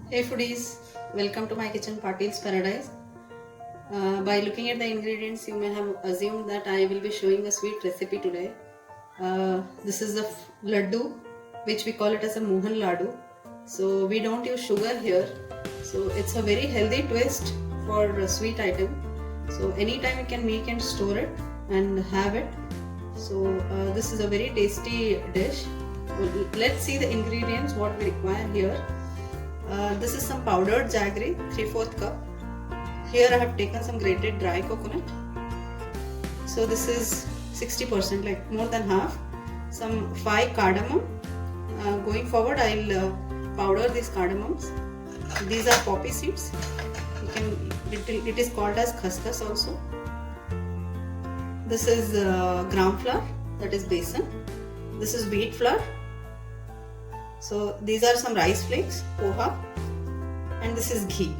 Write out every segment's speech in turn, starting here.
Hey foodies, welcome to my kitchen Patil's Paradise. By looking at the ingredients, you may have assumed that I will be showing a sweet recipe today. This is a laddu, which we call it as a mohan laddu. So we don't use sugar here. So it's a very healthy twist for a sweet item. So anytime you can make and store it and have it. So this is a very tasty dish. Let's see the ingredients what we require here. This is some powdered jaggery, 3/4 cup. Here I have taken some grated dry coconut. So this is 60%, like more than half. Some 5 cardamom. Going forward, I'll powder these cardamoms. These are poppy seeds. It is called as khaskhas also. This is gram flour, that is besan. This is wheat flour. So these are some rice flakes, poha, and this is ghee.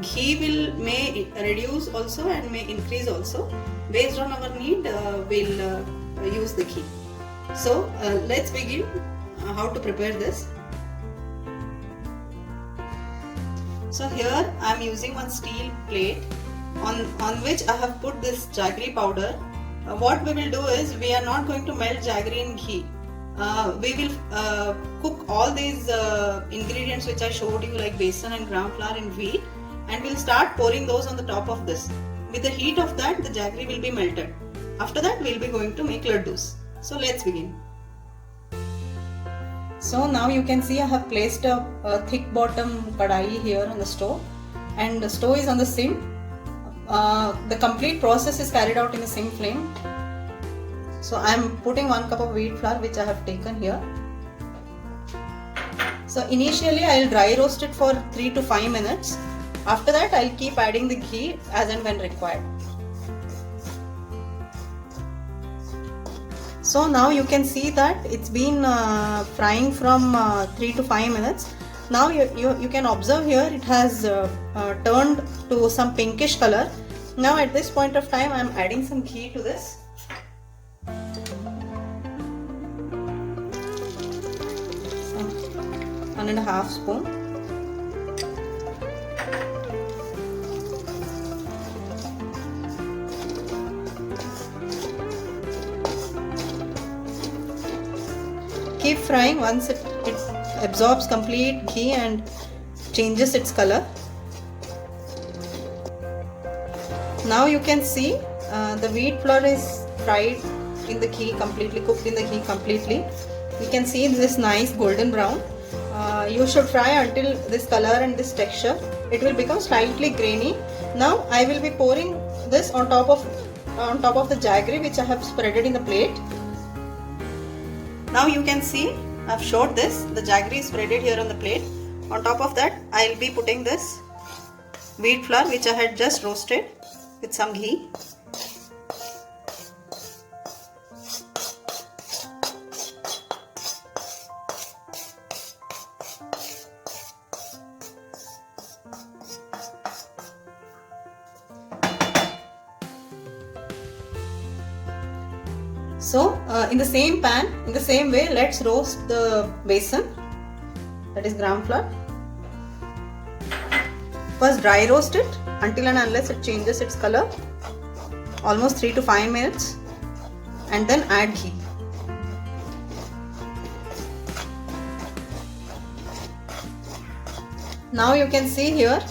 Ghee may reduce also and may increase also. Based on our need, we'll use the ghee. So let's begin how to prepare this. So here I am using one steel plate on which I have put this jaggery powder. What we will do is, we are not going to melt jaggery in ghee. We will cook all these ingredients which I showed you, like besan and gram flour and wheat, and we'll start pouring those on the top of this. With the heat of that, the jaggery will be melted. After that, we'll be going to make laddus. So let's begin. So now you can see I have placed a thick bottom kadai here on the stove, and the stove is on the sim. The complete process is carried out in the same flame. So I am putting 1 cup of wheat flour which I have taken here. So initially I will dry roast it for 3 to 5 minutes. After that I will keep adding the ghee as and when required. So now you can see that it's been frying from 3 to 5 minutes. Now you can observe here it has turned to some pinkish color. Now at this point of time I am adding some ghee to this. 1.5 spoon. Keep frying. Once it absorbs complete ghee and changes its color. Now you can see the wheat flour is fried in the ghee completely, cooked in the ghee completely. You can see this nice golden brown. You should fry until this color and this texture. It will become slightly grainy. Now I will be pouring this on top of the jaggery which I have spreaded in the plate. Now you can see I have showed this. The jaggery is spreaded here on the plate. On top of that I will be putting this wheat flour which I had just roasted with some ghee. So in the same pan, in the same way, let's roast the besan, that is gram flour. First dry roast it until and unless it changes its color, almost 3 to 5 minutes, and then add ghee. Now you can see here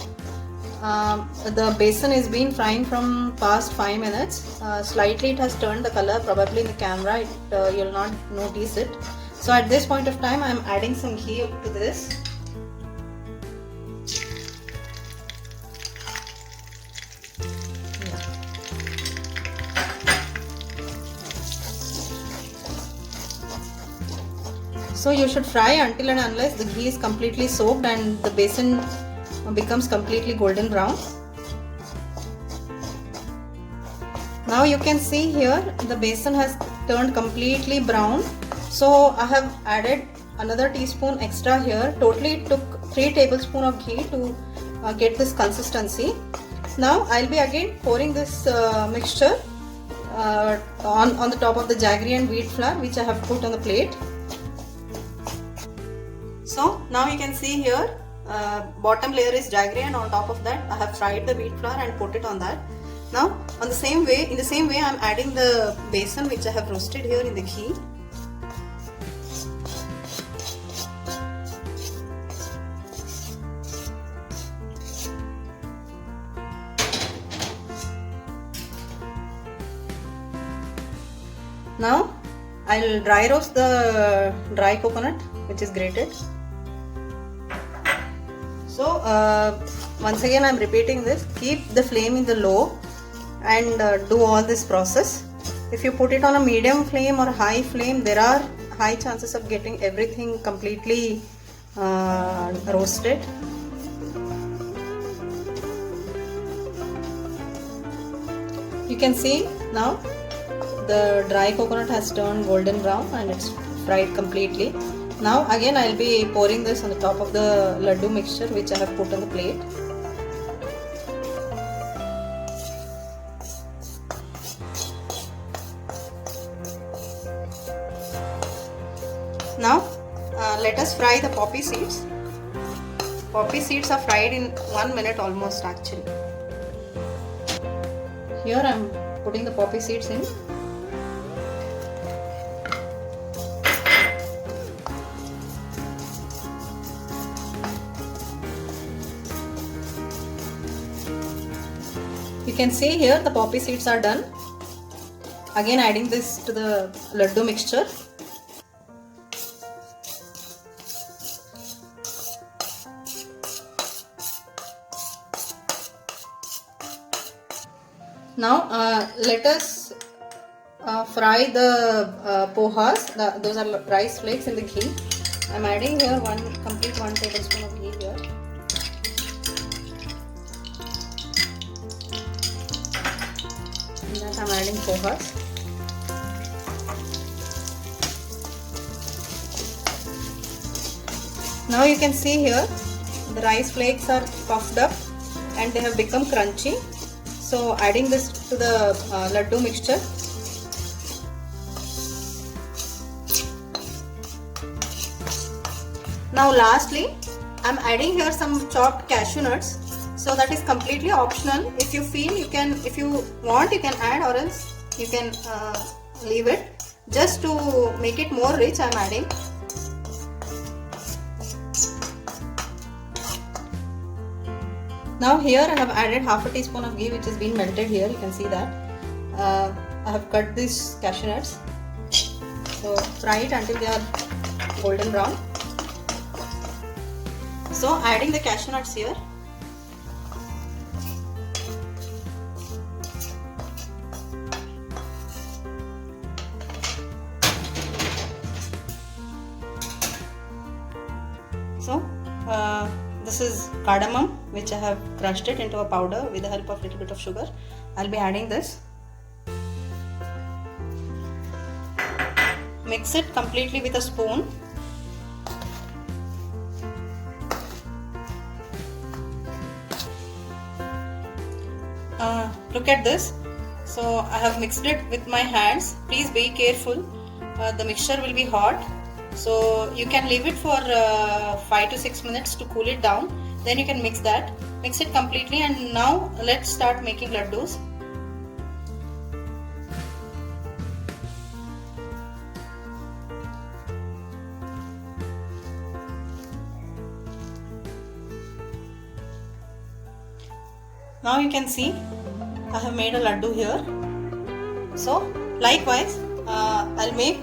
the besan is been frying from past 5 minutes. Slightly it has turned the color. Probably in the camera you'll not notice it. So at this point of time I am adding some ghee to this. So you should fry until and unless the ghee is completely soaked and the besan becomes completely golden brown. Now you can see here the besan has turned completely brown. So I have added another teaspoon extra here. Totally it took 3 tablespoons of ghee to get this consistency. Now I'll be again pouring this mixture on the top of the jaggery and wheat flour which I have put on the plate. So now you can see here bottom layer is jaggery, and on top of that I have fried the wheat flour and put it on that. Now in the same way I am adding the besan which I have roasted here in the ghee. Now I'll dry roast the dry coconut which is grated. So once again I'm repeating this, keep the flame in the low and do all this process. If you put it on a medium flame or high flame, there are high chances of getting everything completely roasted. You can see now the dry coconut has turned golden brown and it's fried completely. Now again I will be pouring this on the top of the laddu mixture which I have put on the plate. Now let us fry the poppy seeds. Poppy seeds are fried in 1 minute almost actually. Here I am putting the poppy seeds in. You can see here the poppy seeds are done. Again adding this to the laddu mixture. Now let us fry the pohas. Those are rice flakes in the ghee. I am adding here 1 tablespoon of ghee here. I am adding pohas. Now you can see here the rice flakes are puffed up and they have become crunchy. So adding this to the laddu mixture. Now lastly I am adding here some chopped cashew nuts. So that is completely optional. If you feel you can, if you want you can add, or else you can leave it. Just to make it more rich I am adding. Now here I have added half a teaspoon of ghee which has been melted here. You can see that. I have cut these cashew nuts. So fry it until they are golden brown. So adding the cashew nuts here. So this is cardamom which I have crushed it into a powder with the help of a little bit of sugar. I'll be adding this. Mix it completely with a spoon. Look at this. So I have mixed it with my hands. Please be careful. The mixture will be hot. So you can leave it for 5 to 6 minutes to cool it down. Then you can mix that. Mix it completely, and now let's start making laddus. Now you can see I have made a laddu here. So likewise I'll make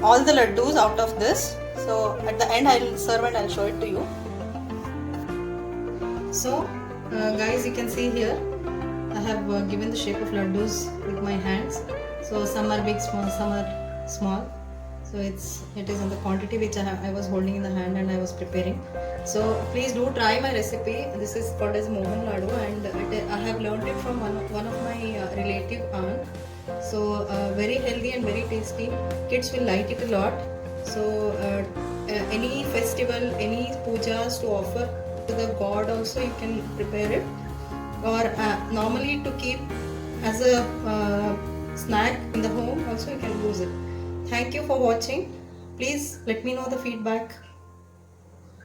all the laddus out of this. So at the end I'll serve and I'll show it to you. So guys, you can see here I have given the shape of laddus with my hands. So some are big, some are small. So it is on the quantity which I was holding in the hand and I was preparing. So please do try my recipe. This is called as Mohan Laddu, and I have learned it from one of my relative aunt. So very healthy and very tasty. Kids will like it a lot. So any festival, any pujas to offer to the god also you can prepare it, or normally to keep as a snack in the home also you can use it. Thank you for watching. Please let me know the feedback.